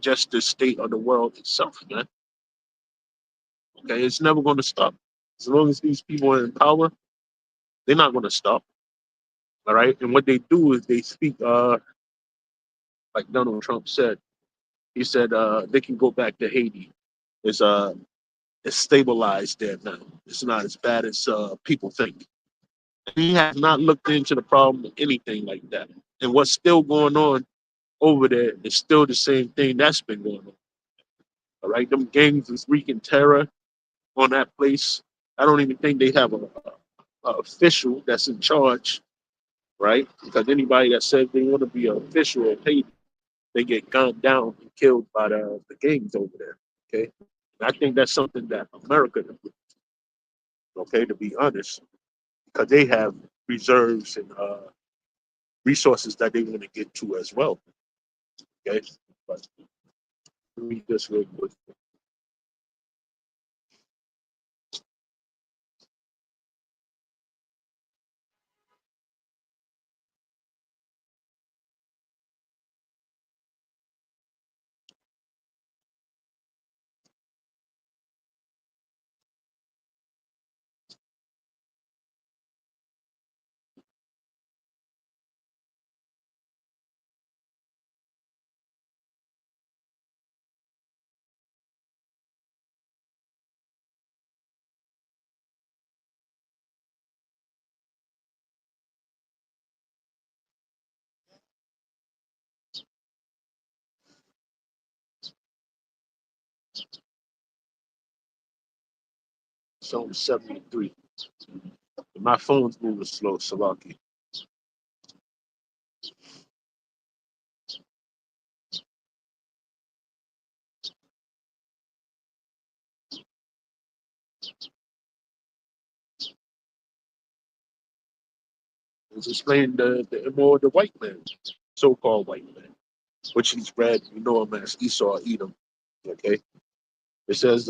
just the state of the world itself, man. Okay, it's never going to stop. As long as these people are in power, they're not going to stop. All right, and what they do is they speak, like Donald Trump said. He said they can go back to Haiti. It's it's stabilized there now. It's not as bad as people think. He has not looked into the problem of anything like that. And what's still going on over there is still the same thing that's been going on. All right, them gangs is wreaking terror on that place. I don't even think they have a official that's in charge, right? Because anybody that says they want to be an official of Haiti, they get gunned down and killed by the gangs over there. Okay, and I think that's something that America, okay, to be honest, because they have reserves and resources that they want to get to as well. Okay, but read this real quick. Psalm 73. My phone's moving slow, Salaki. It's explaining the more the white man, so-called white man, which he's read. You know him as Esau, Edom. Okay. It says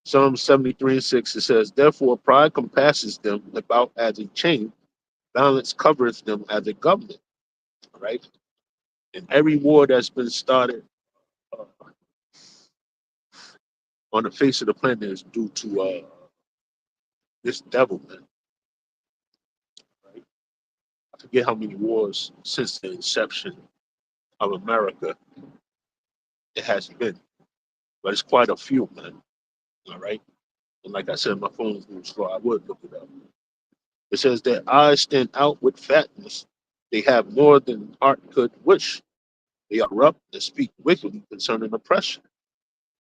Psalm 73:6. It says, "Therefore pride compasses them about as a chain, violence covereth them as a government." All right. And every war that's been started uh, on the face of the planet is due to this devil, man. Right? I forget how many wars since the inception of America it has been, but it's quite a few, man. All right. And like I said, my phone's moving slow. I would look it up. It says their eyes stand out with fatness. They have more than heart could wish. They are corrupt and speak wickedly concerning oppression.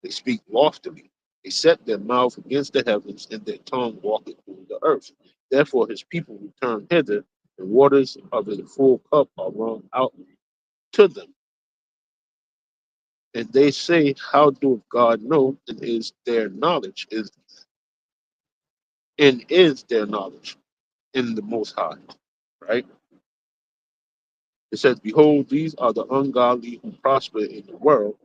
They speak loftily. They set their mouth against the heavens, and their tongue walketh through the earth. Therefore his people return hither, and waters of the full cup are run out to them. And they say, how doeth God know? And is their knowledge is their knowledge in the Most High, right? It says, "Behold, these are the ungodly who prosper in the world;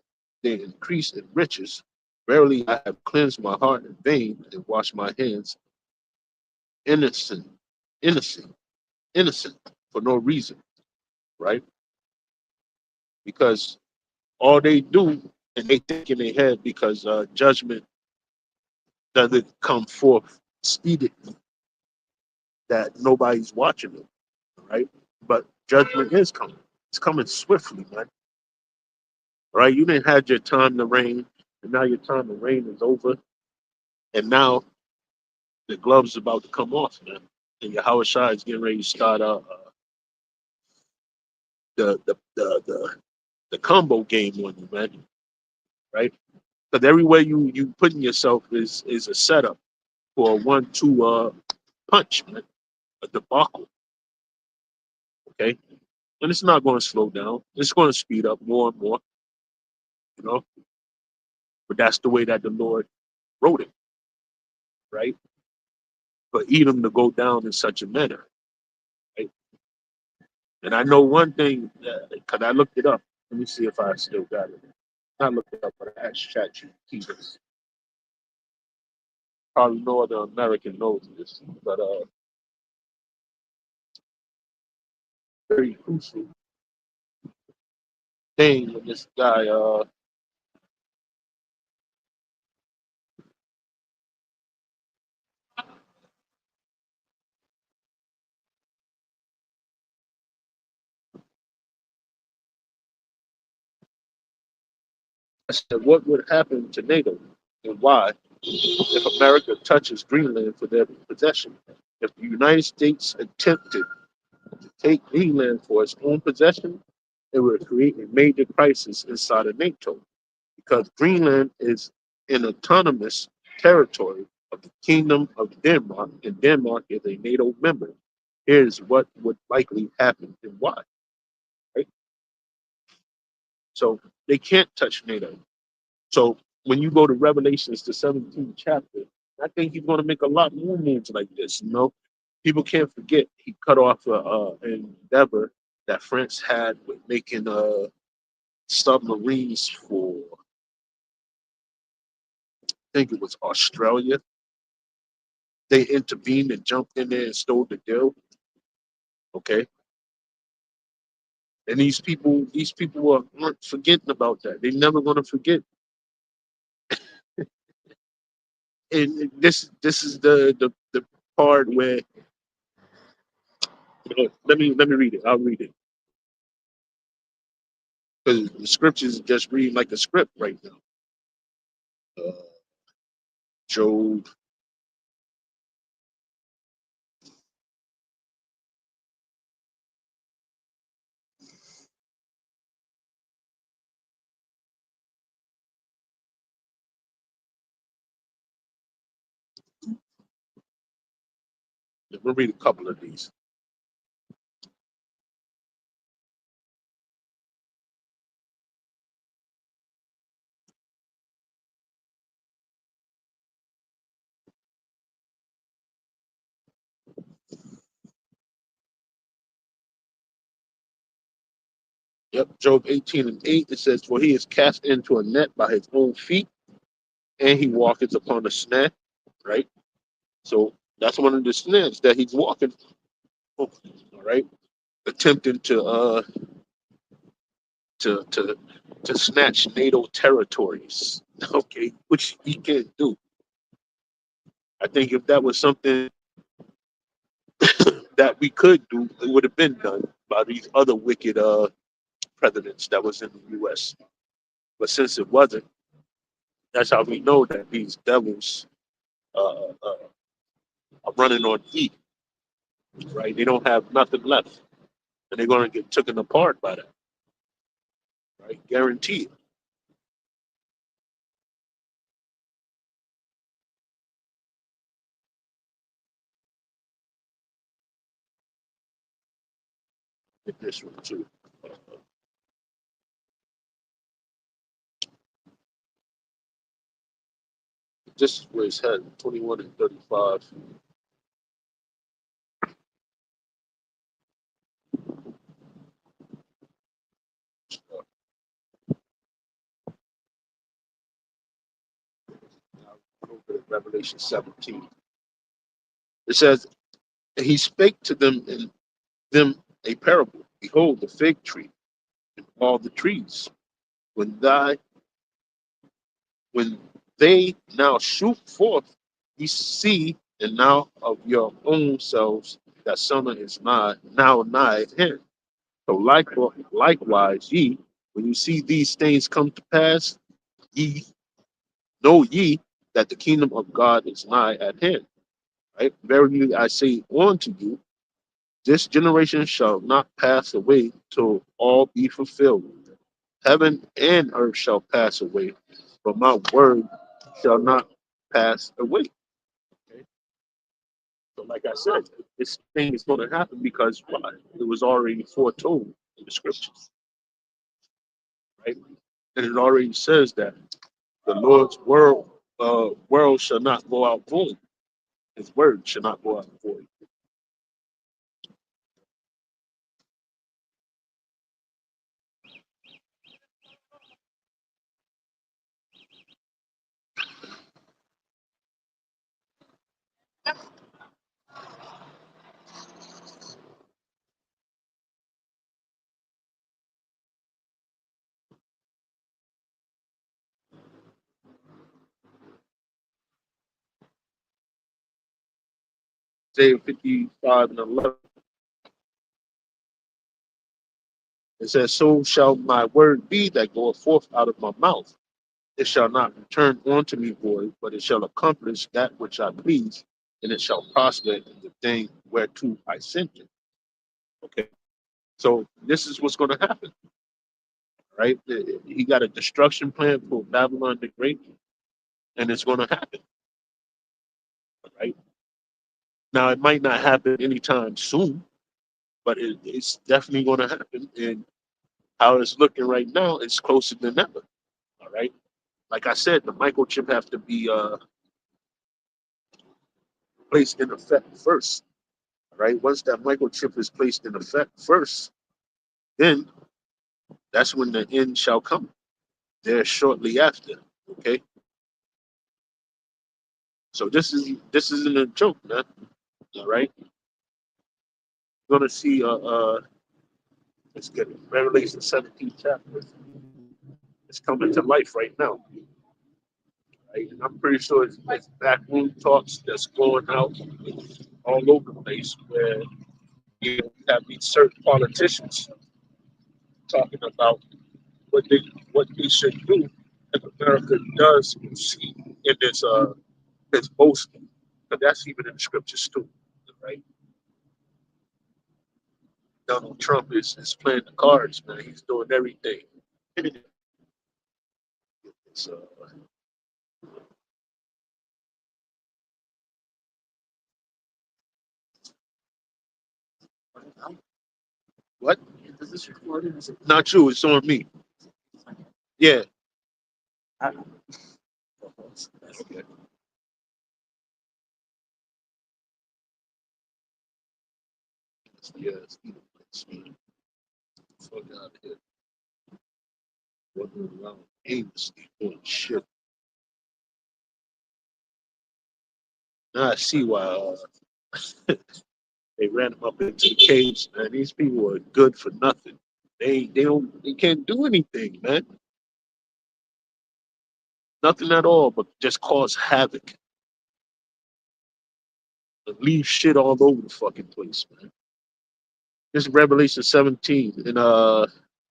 they increase in riches. Verily, I have cleansed my heart in vain and washed my hands innocent, innocent, innocent for no reason," right? Because all they do, and they think in their head, because judgment doesn't come forth speedily, that nobody's watching them, right? But judgment is coming. It's coming swiftly, man. Right? You didn't have your time to reign, and now your time to reign is over, and now the gloves about to come off, man. And your Howard Shah is getting ready to start the, the the the the combo game on you, man. Right? Because everywhere you putting yourself is a setup for a 1-2 punch, man, a debacle. Okay, and it's not going to slow down. It's going to speed up more and more, you know. But that's the way that the Lord wrote it, right? For Edom to go down in such a manner, right? And I know one thing because I looked it up. Let me see if I still got it. Not looked it up, but I asked ChatGPT this. Probably no other American knows this, but very crucial thing when this guy I said, what would happen to NATO and why if America touches Greenland for their possession? If the United States attempted to take Greenland for its own possession, it would create a major crisis inside of NATO because Greenland is an autonomous territory of the Kingdom of Denmark, and Denmark is a NATO member. Here's what would likely happen and why. Right? So they can't touch NATO. So when you go to Revelations, the 17th chapter, I think he's going to make a lot more moves like this. You know, people can't forget he cut off an endeavor that France had with making submarines for, I think it was Australia. They intervened and jumped in there and stole the deal. Okay, and these people aren't forgetting about that. They're never going to forget. And this is the part where, let me read it. I'll read it because the scriptures just read like a script right now. Uh, Job, we'll read a couple of these. Yep, Job 18:8. It says, "For he is cast into a net by his own feet, and he walketh upon a snare." Right. So that's one of the snares that he's walking. All right, attempting to to snatch NATO territories. Okay, which he can't do. I think if that was something that we could do, it would have been done by these other wicked presidents that was in the U.S. But since it wasn't, that's how we know that these devils are running on E. Right? They don't have nothing left, and they're going to get taken apart by that. Right? Guaranteed. Get this one too. This is where it's headed. 21 and 35. Revelation 17. It says, "And he spake to them a parable. Behold, the fig tree and all the trees. When thy when they now shoot forth, ye see, and now of your own selves that summer is now nigh at hand. So likewise, ye, when you see these things come to pass, ye know ye that the kingdom of God is nigh at hand. Right? Verily I say unto you, this generation shall not pass away till all be fulfilled. Heaven and earth shall pass away, but my word shall not pass away." Okay? So, like I said, this thing is going to happen because why? It was already foretold in the scriptures, right? And it already says that the Lord's world shall not go out void. His word shall not go out void. Isaiah 55 and 11. It says, "So shall my word be that goeth forth out of my mouth. It shall not return unto me void, but it shall accomplish that which I please, and it shall prosper in the thing whereto I sent it." Okay, so this is what's going to happen, right? He got a destruction plan for Babylon the Great, and it's going to happen, right? Now, it might not happen anytime soon, but it's definitely going to happen. And how it's looking right now, it's closer than ever. All right. Like I said, the microchip have to be placed in effect first. Right? Once that microchip is placed in effect first, then that's when the end shall come. There shortly after. Okay, so this isn't a joke, man. All right, you're gonna see let's get it. Revelation 17 chapter. It's coming to life right now. Right? And I'm pretty sure it's backroom talks that's going out all over the place where you have these certain politicians talking about what they what they should do if America does see in this boasting. But that's even in the scriptures too, right? Donald Trump is playing the cards, man. He's doing everything. So what? Is this recording? Is it not you? It's on me. Yeah. Okay. Yes. Fuck out of here. Wandering around aimlessly doing shit. Now I see why they ran them up into the caves, man. These people are good for nothing. They can't do anything, man. Nothing at all, but just cause havoc and leave shit all over the fucking place, man. This is Revelation 17, and let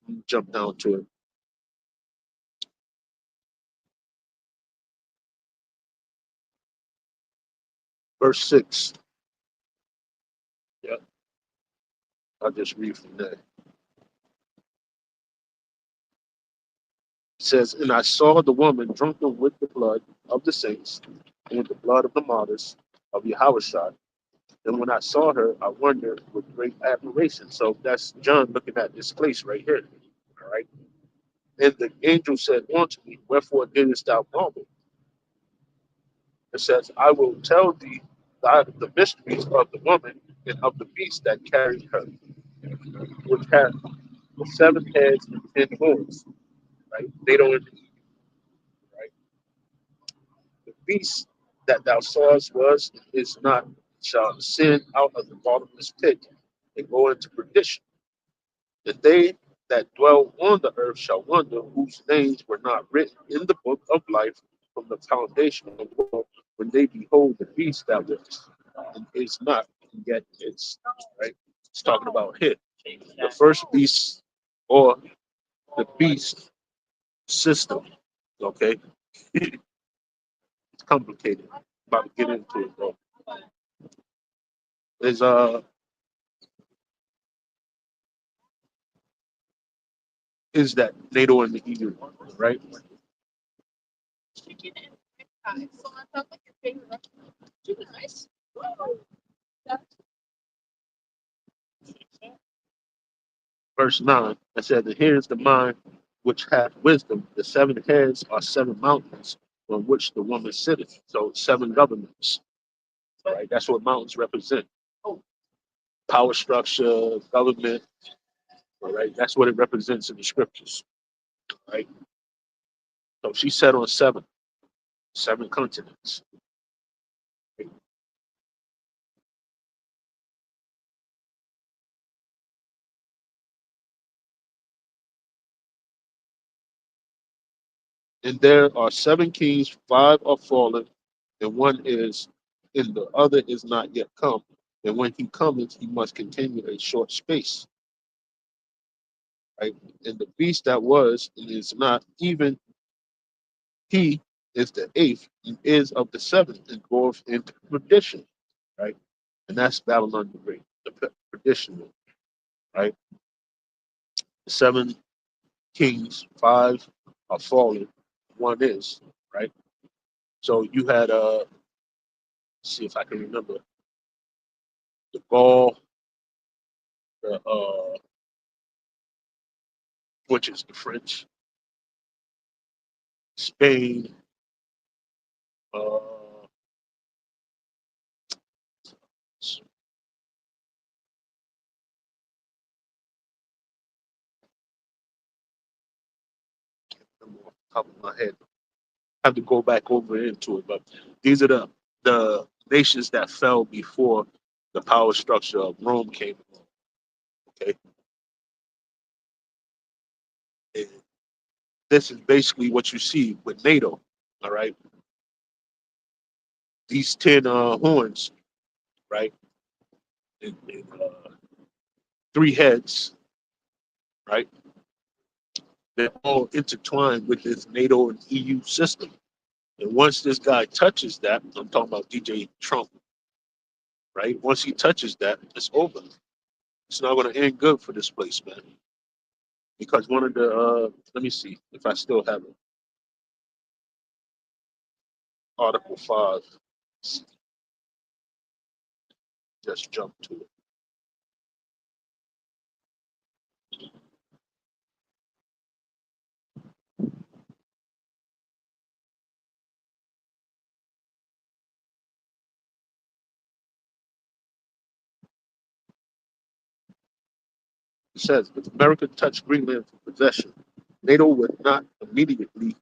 me jump down to it. Verse 6. Yeah, I'll just read from there. It says, and I saw the woman drunken with the blood of the saints and with the blood of the martyrs of Yahushua. And when I saw her, I wondered with great admiration. So that's John looking at this place right here. All right. And the angel said unto me, wherefore didst thou marvel? It says, I will tell thee the mysteries of the woman and of the beast that carried her, which had the seven heads and 10 horns. Right? They don't, right? The beast that thou sawest was and is not, shall ascend out of the bottomless pit and go into perdition. And they that dwell on the earth shall wonder whose names were not written in the book of life from the foundation of the world when they behold the beast that was and is not, and yet is. Right? It's talking about hit. The first beast or the beast system. Okay? It's complicated. I'm about to get into it though. Is is that NATO and the EU, right? Verse 9, it said, and here is the mind which hath wisdom. The seven heads are seven mountains on which the woman sitteth. So seven governments, right? That's what mountains represent. Power structure, government, all right? That's what it represents in the scriptures, right? So she sat on seven continents. And there are seven kings, five are fallen, and one is, and the other is not yet come. And when he cometh, he must continue a short space, right? And the beast that was and is not, even he is the eighth and is of the seventh and goeth into perdition, right? And that's Babylon the Great, the perdition, right? Seven kings, five are fallen, one is, right? So you had see if I can remember the Gaul, the which is the French, Spain, uh, off the top of my head. I have to go back over into it, but these are the nations that fell before the power structure of Rome came along. Okay, and this is basically what you see with NATO. All right, these 10 horns, right, and three heads, right. They're all intertwined with this NATO and EU system. And once this guy touches that, I'm talking about DJ Trump, right? Once he touches that, it's over. It's not going to end good for this place, man. Because one of the, let me see if I still have it. Article 5, just jump to it. It says, if America touched Greenland for possession, NATO would not immediately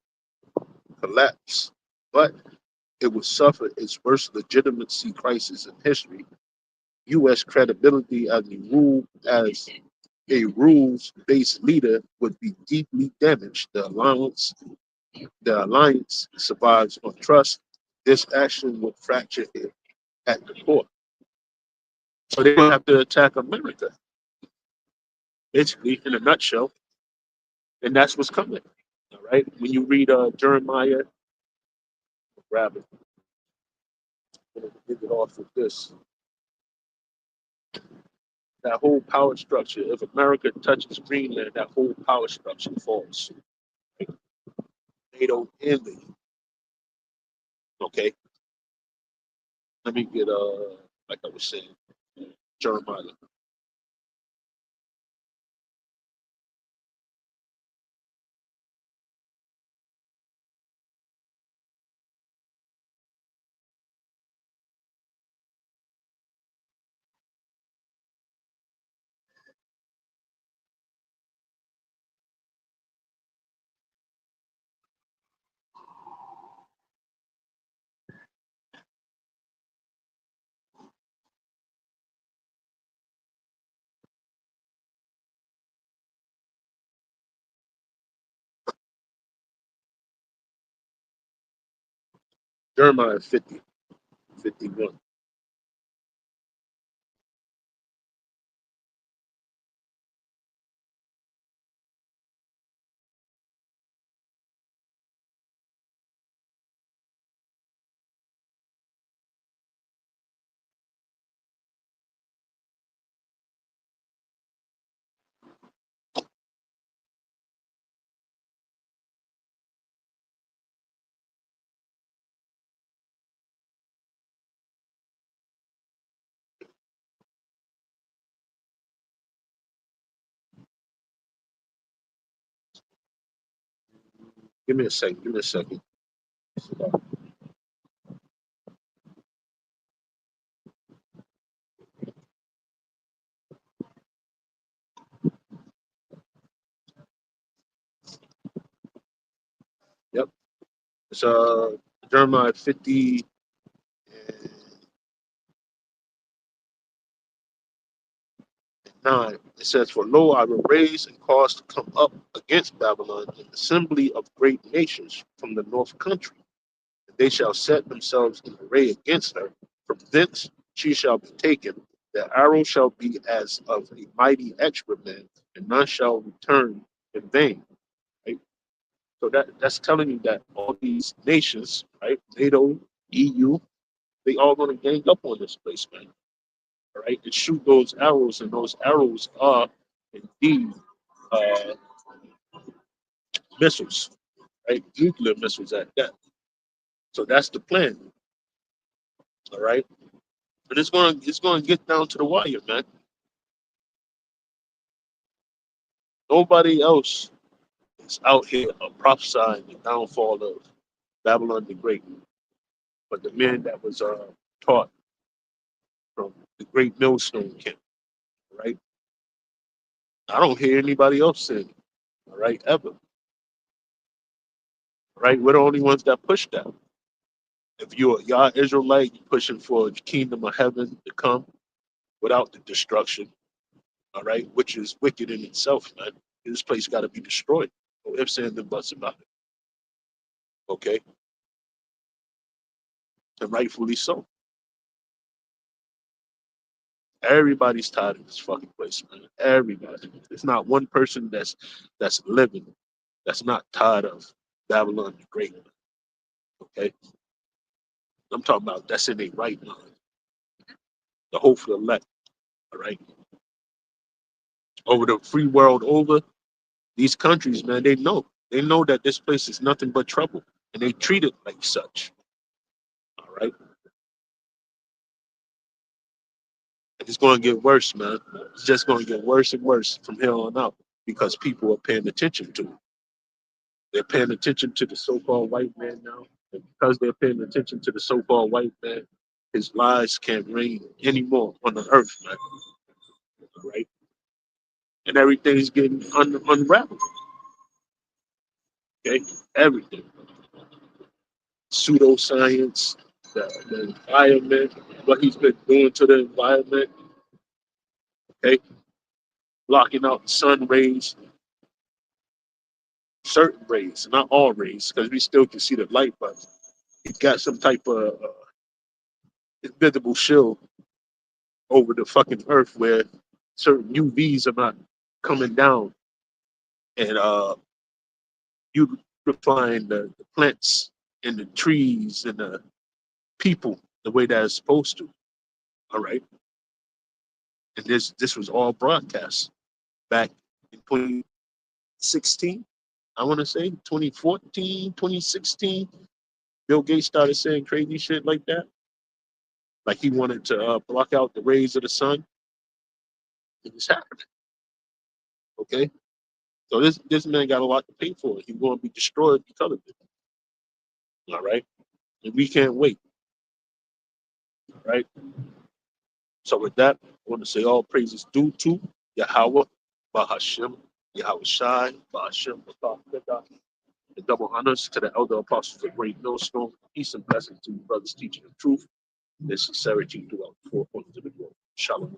collapse, but it would suffer its worst legitimacy crisis in history. U.S. credibility as a rules-based leader would be deeply damaged. The alliance survives on trust. This action would fracture it at the core. So they will have to attack America, basically, in a nutshell, and that's what's coming. All right. When you read Jeremiah, grab it. I'm gonna get it off with this. That whole power structure. If America touches Greenland, that whole power structure falls. NATO and the okay. Let me get like I was saying, Jeremiah. Jeremiah 50, 51. Give me a second. Give me a second. Yep. It's Jeremiah 50 and 9. It says, "For lo, I will raise and cause to come up against Babylon an assembly of great nations from the north country. And they shall set themselves in array against her. From thence she shall be taken. The arrow shall be as of a mighty excrement, and none shall return in vain." Right? So that's telling you that all these nations, right, NATO, EU, they all going to gang up on this place, man. All right, and shoot those arrows, and those arrows are indeed uh, missiles, right? Nuclear missiles at that. So that's the plan. All right, but it's gonna get down to the wire, man. Nobody else is out here prophesying the downfall of Babylon the Great, but the men that was taught from the Great Millstone camp. Right? I don't hear anybody else saying it. All right, ever. Right? We're the only ones that push that. If you're y'all Israelite, you're pushing for the kingdom of heaven to come without the destruction, all right, which is wicked in itself, man. This place got to be destroyed. No ifs, ands, and buts about it. Okay, and rightfully so. Everybody's tired of this fucking place, man. Everybody. It's not one person that's living that's not tired of Babylon the Great. Okay, I'm talking about that's in their right mind. The hopeful elect. All right, over the free world over, these countries, man, they know that this place is nothing but trouble, and they treat it like such. All right, and it's going to get worse, man. It's just going to get worse and worse from here on out because people are paying attention to it. They're paying attention to the so-called white man now, and because they're paying attention to the so-called white man, his lies can't reign anymore on the earth, man. All right, and everything's getting unraveled. Okay, everything. Pseudoscience, the environment, what he's been doing to the environment. Okay, blocking out the sun rays, certain rays, not all rays, because we still can see the light, but he's got some type of invisible shield over the fucking earth where certain UVs are not coming down and beautifying the plants and the trees and the people the way that it's supposed to. All right. And this was all broadcast back in 2016. I want to say 2014, 2016. Bill Gates started saying crazy shit like that. Like he wanted to block out the rays of the sun. It was happening. Okay. So this man got a lot to pay for it. He's going to be destroyed because of it. All right. And we can't wait. All right. So with that, I want to say all praises due to Yahweh, Bahashem, Yahweh Shai, Bahashem, Bathah, and double honors to the elder apostles of Great Millstone. Peace and blessings to you, brothers teaching the truth and sincerity throughout the four corners of the world. Shalom.